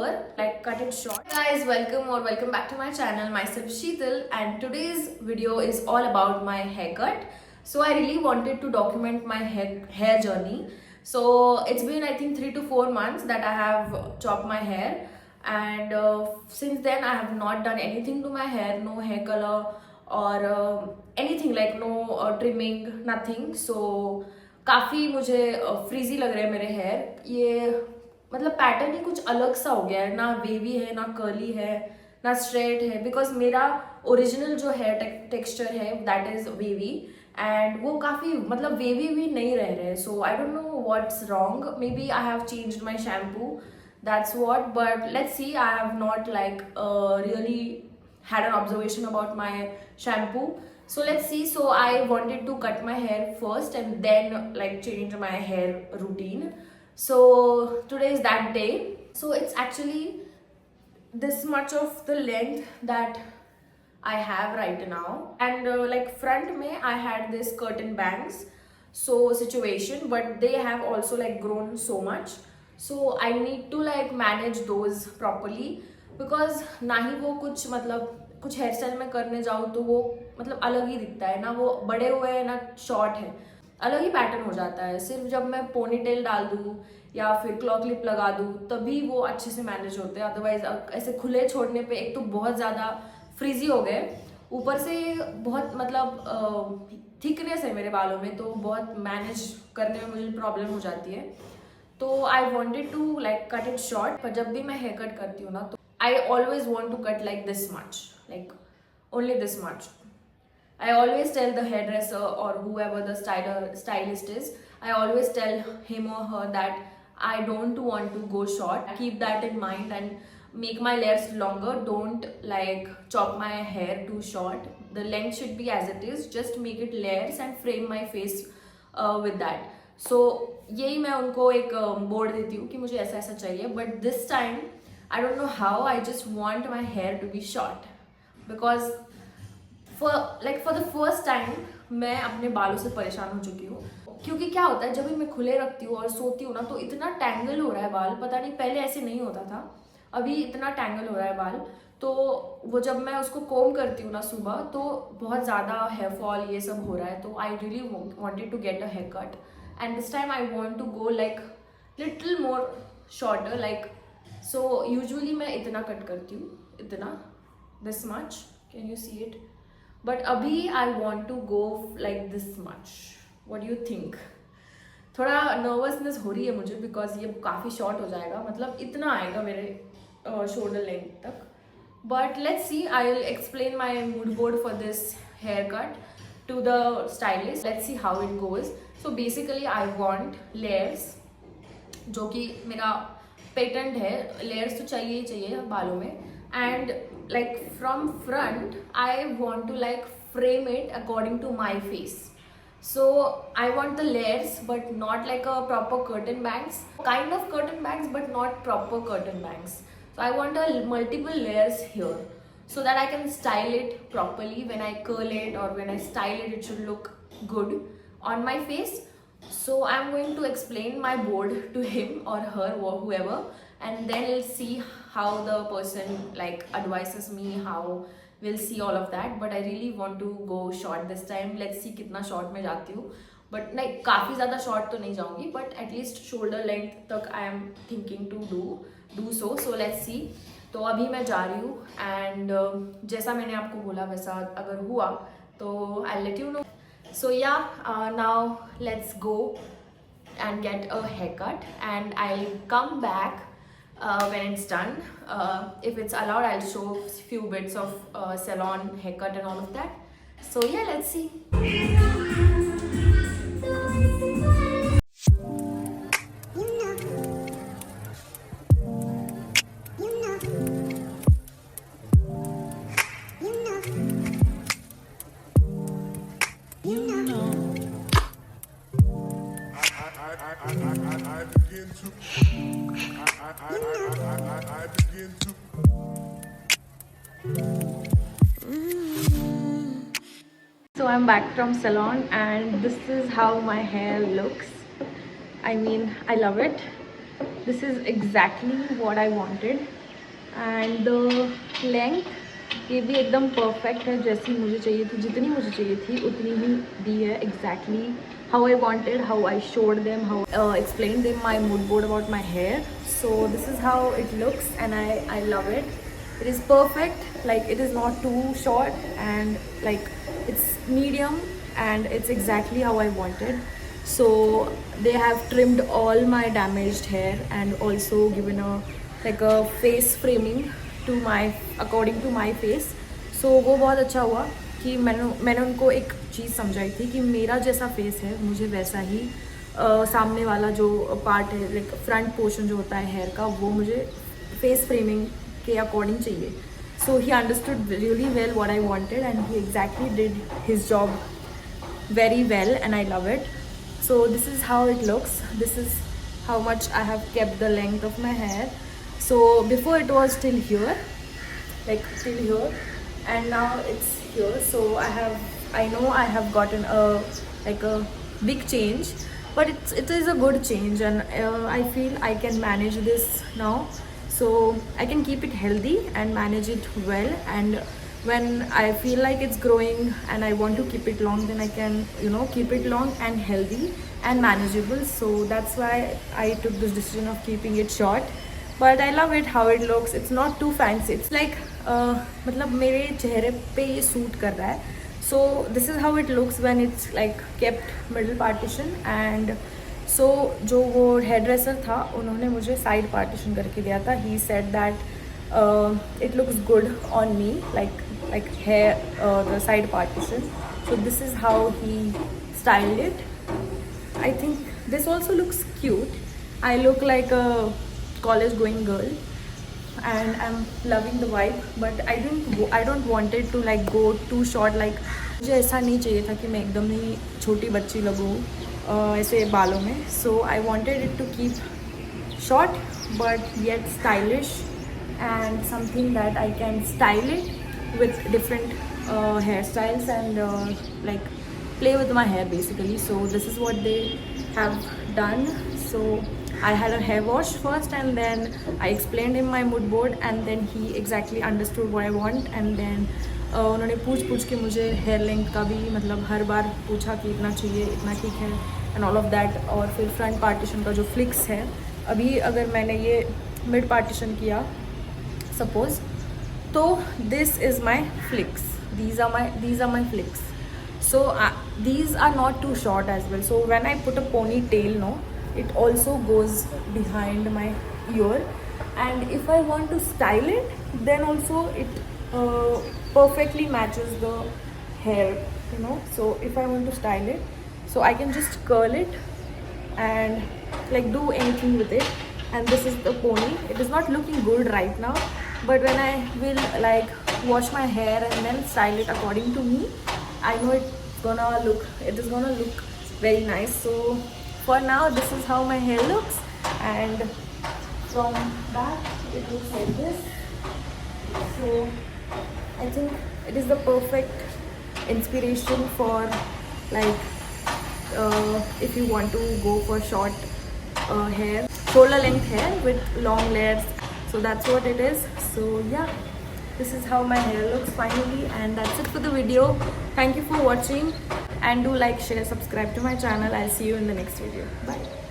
over, like cut it short. Hey guys, welcome back to my channel. Myself Sheetal, and today's video is all about my haircut. So I really wanted to document my hair journey. So it's been I think 3 to 4 months that I have chopped my hair, and since then I have not done anything to my hair, no hair color और anything like no trimming, nothing. So काफ़ी मुझे frizzy लग रहे हैं मेरे hair. ये मतलब pattern ही कुछ अलग सा हो गया है, ना वेवी है, ना कर्ली है, ना स्ट्रेट है. बिकॉज मेरा ओरिजिनल जो हेयर टेक्सचर है दैट इज़ वेवी, एंड वो काफ़ी मतलब वेवी भी नहीं रह रहे. So I don't know what's wrong. Maybe I have changed my shampoo, that's what, but let's see. I have not like really had an observation about my shampoo, so let's see. So I wanted to cut my hair first and then like change my hair routine. So today is that day. So it's actually this much of the length that I have right now, and like front mein I had this curtain bangs so situation, but they have also like grown so much. So I need to like manage those properly, because ना ही वो कुछ मतलब कुछ hair style में करने जाऊँ तो वो मतलब अलग ही दिखता है, ना वो बड़े हुए हैं ना शॉर्ट है, अलग ही पैटर्न हो जाता है. सिर्फ जब मैं पोनी टेल डाल दूँ या फिर क्लॉ क्लिप लगा दूँ तभी वो अच्छे से मैनेज होते हैं. अदरवाइज ऐसे खुले छोड़ने पे एक तो बहुत ज़्यादा फ्रीजी हो गए, ऊपर से बहुत मतलब थिकनेस है मेरे बालों में, तो बहुत मैनेज करने में मुझे प्रॉब्लम हो जाती है. तो I wanted to like cut it short. पर जब भी मैं हेयर कट करती हूँ ना तो I always want to cut like this much, like only this much. I always tell the hairdresser or whoever the stylist is, I always tell him or her that I don't want to go short. Keep that in mind and make my layers longer. Don't like chop my hair too short. The length should be as it is. Just make it layers and frame my face with that. So यही मैं उनको एक board देती हूँ कि मुझे ऐसा ऐसा चाहिए. But this time I don't know how, I just want my hair to be short, because for the first time मैं अपने बालों से परेशान हो चुकी हूँ. क्योंकि क्या होता है जब भी मैं खुले रखती हूँ और सोती हूँ ना तो इतना टैंगल हो रहा है बाल, पता नहीं पहले ऐसे नहीं होता था, अभी इतना टैंगल हो रहा है बाल. तो वो जब मैं उसको कोम करती हूँ ना सुबह तो बहुत ज़्यादा हेयर फॉल ये सब हो रहा है. तो I really wanted to get a haircut, and this time I want to go like little more shorter, like so usually मैं इतना कट करती हूँ, इतना this much, can you see it, but अभी I want to go like this much. what do you think? थोड़ा nervousness हो रही है मुझे बिकॉज ये काफ़ी शॉर्ट हो जाएगा, मतलब इतना आएगा मेरे शोल्डर लेंथ तक. But let's see, I will explain my mood board for this haircut to the stylist. Let's see how it goes. So basically I want layers, जो कि मेरा पेटेंट है. layers तो चाहिए ही चाहिए बालों में. and like from front I want to like frame it according to my face. So I want the layers but not like a proper curtain bangs, kind of curtain bangs but not proper curtain bangs. So I want a multiple layers here, so that I can style it properly. When I curl it or when I style it, it should look good on my face. So I'm going to explain my board to him or her or whoever, and then we'll see how the person like advises me, how we'll see all of that. But I really want to go short this time. Let's see कितना short मैं जाती हूँ. But नहीं, काफ़ी ज़्यादा short तो नहीं जाऊँगी, but at least shoulder length तक I am thinking to do so. So let's see. तो अभी मैं जा रही हूँ, एंड जैसा मैंने आपको बोला वैसा अगर हुआ तो I let you know. So yeah now let's go and get a haircut, and I come back when it's done. If it's allowed, I'll show few bits of salon haircut and all of that. So yeah, let's see. So I'm back from salon, and this is how my hair looks. I mean, I love it. This is exactly what I wanted. And the length ये भी एकदम perfect है, जैसी मुझे चाहिए थी, जितनी मुझे चाहिए थी उतनी ही दी है exactly how I wanted, how I showed them, how explain them my mood board about my hair. So this is how it looks and I love it. It is perfect, like it is not too short and like it's medium and it's exactly how I wanted. So they have trimmed all my damaged hair and also given a like a face framing to my according to my face. So वो बहुत अच्छा हुआ कि मैंने उनको एक चीज़ समझाई थी कि मेरा जैसा फेस है मुझे वैसा ही सामने वाला जो पार्ट है लाइक फ्रंट पोर्शन जो होता है हेयर का वो मुझे फेस फ्रेमिंग के अकॉर्डिंग चाहिए. So he understood really well what I wanted and he exactly did his job very well and I love it. So this is how it looks. This is how much I have kept the length of my hair. So before it was till here, like till here, and now it's here. So I know I have gotten a like a big change, but it is a good change and I feel I can manage this now. So I can keep it healthy and manage it well, and when I feel like it's growing and I want to keep it long, then I can keep it long and healthy and manageable. So that's why I took this decision of keeping it short, but I love it how it looks. It's not too fancy. It's like मतलब मेरे चेहरे पे ये suit कर रहा है. So this is how it looks when it's like kept middle partition. And so जो वो हेयर ड्रेसर था उन्होंने मुझे साइड पार्टीशन करके दिया था. He said that it looks good on me like hair the side partition. So this is how he styled it. I think this also looks cute. I look like a college going girl and I'm loving the vibe, but I don't want it to like go too short. Like मुझे ऐसा नहीं चाहिए था कि मैं एकदम ही छोटी बच्ची लगूँ ऐसे बालों में. So I wanted it to keep short but yet stylish and something that I can style it with different hairstyles and like play with my hair basically. So this is what they have done. So I had a hair wash first and then I explained him my mood board and then he exactly understood what I want. And then उन्होंने पूछ के मुझे hair length का भी मतलब हर बार पूछा कि इतना चाहिए, इतना ठीक है एंड ऑल ऑफ दैट. और फिर फ्रंट पार्टीशन का जो फ्लिक्स है, अभी अगर मैंने ये मिड पार्टीशन किया suppose, so this is my flicks. These are my flicks. So these are not too short as well. So when I put a ponytail, no, it also goes behind my ear. And if I want to style it, then also it perfectly matches the hair, So if I want to style it, so I can just curl it and like do anything with it. And this is the pony. It is not looking good right now, but when I will like wash my hair and then style it according to me, I know it is gonna look very nice. So for now this is how my hair looks, and from back it looks like this. So I think it is the perfect inspiration for like if you want to go for short hair, shoulder length hair with long layers. So that's what it is. So yeah, this is how my hair looks finally, and that's it for the video. Thank you for watching and do like, share, subscribe to my channel. I'll see you in the next video. Bye.